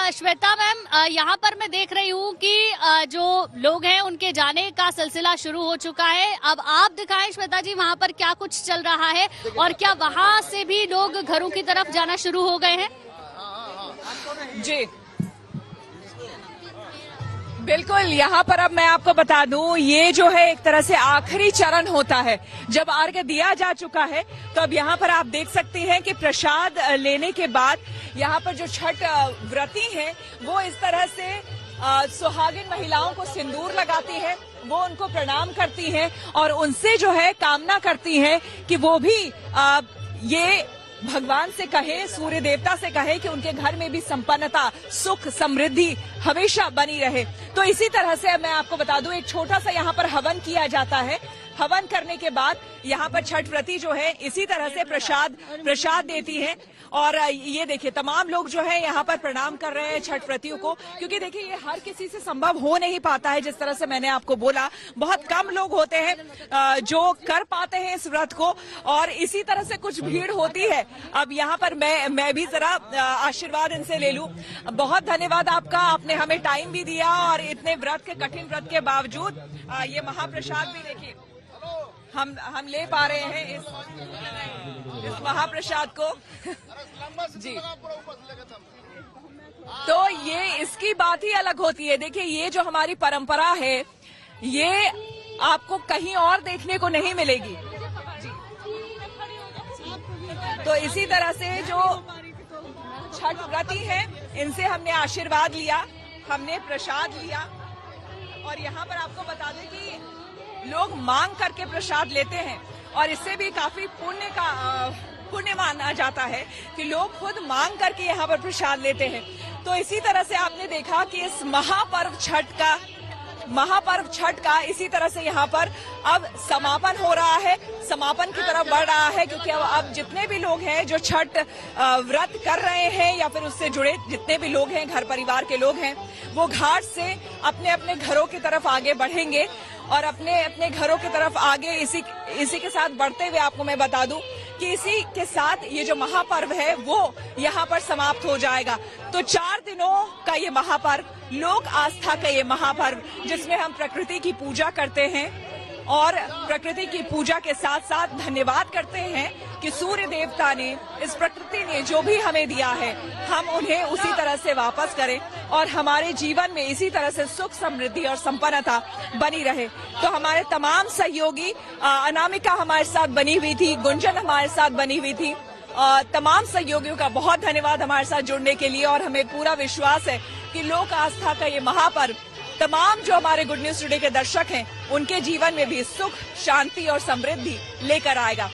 Shweta ma'am, यहाँ पर मैं देख रही हूँ कि जो लोग हैं उनके जाने का सिलसिला शुरू हो चुका है। अब आप दिखाएं श्वेता जी, वहाँ पर क्या कुछ चल रहा है और क्या वहाँ से भी लोग घरों की तरफ जाना शुरू हो गए हैं? जी बिल्कुल, यहाँ पर अब मैं आपको बता दूं, ये जो है एक तरह से आखिरी चरण होता है। जब अर्घ्य दिया जा चुका है तो अब यहाँ पर आप देख सकते हैं कि प्रसाद लेने के बाद यहाँ पर जो छठ व्रती हैं वो इस तरह से सुहागिन महिलाओं को सिंदूर लगाती हैं, वो उनको प्रणाम करती हैं और उनसे जो है कामना करती हैं कि वो भी ये भगवान से कहे, सूर्य देवता से कहे कि उनके घर में भी संपन्नता, सुख, समृद्धि हमेशा बनी रहे। तो इसी तरह से मैं आपको बता दूं, एक छोटा सा यहाँ पर हवन किया जाता है। हवन करने के बाद यहाँ पर छठ व्रती जो है इसी तरह से प्रसाद देती हैं और ये देखिए तमाम लोग जो है यहाँ पर प्रणाम कर रहे हैं छठ व्रतियों को, क्योंकि देखिए ये हर किसी से संभव हो नहीं पाता है। जिस तरह से मैंने आपको बोला, बहुत कम लोग होते हैं जो कर पाते हैं इस व्रत को और इसी तरह से कुछ भीड़ होती है। अब यहाँ पर मैं भी जरा आशीर्वाद इनसे ले लूं। बहुत धन्यवाद आपका, आपने हमें टाइम भी दिया और इतने व्रत के, कठिन व्रत के बावजूद ये महाप्रसाद भी देखिए हम ले पा रहे हैं इस महाप्रसाद को। जी, तो ये इसकी बात ही अलग होती है। देखिए ये जो हमारी परंपरा है ये आपको कहीं और देखने को नहीं मिलेगी। तो इसी तरह से जो छठ व्रती हैं इनसे हमने आशीर्वाद लिया, हमने प्रसाद लिया और यहाँ पर आपको बता दें कि लोग मांग करके प्रसाद लेते हैं और इससे भी काफी पुण्य माना जाता है कि लोग खुद मांग करके यहाँ पर प्रसाद लेते हैं। तो इसी तरह से आपने देखा कि इस महापर्व छठ का इसी तरह से यहाँ पर अब समापन हो रहा है, समापन की तरफ बढ़ रहा है, क्योंकि अब जितने भी लोग हैं जो छठ व्रत कर रहे हैं या फिर उससे जुड़े जितने भी लोग हैं, घर परिवार के लोग हैं, वो घाट से अपने अपने घरों की तरफ आगे बढ़ेंगे और अपने अपने घरों की तरफ आगे इसी के साथ बढ़ते हुए आपको मैं बता दूं कि इसी के साथ ये जो महापर्व है वो यहाँ पर समाप्त हो जाएगा। तो 4 दिनों का ये महापर्व, लोक आस्था का ये महापर्व, जिसमें हम प्रकृति की पूजा करते हैं और प्रकृति की पूजा के साथ साथ धन्यवाद करते हैं कि सूर्य देवता ने, इस प्रकृति ने जो भी हमें दिया है हम उन्हें उसी तरह से वापस करें और हमारे जीवन में इसी तरह से सुख, समृद्धि और संपन्नता बनी रहे। तो हमारे तमाम सहयोगी, अनामिका हमारे साथ बनी हुई थी, गुंजन हमारे साथ बनी हुई थी, तमाम सहयोगियों का बहुत धन्यवाद हमारे साथ जुड़ने के लिए और हमें पूरा विश्वास है कि लोक आस्था का ये महापर्व तमाम जो हमारे गुड न्यूज टुडे के दर्शक हैं उनके जीवन में भी सुख, शांति और समृद्धि लेकर आएगा।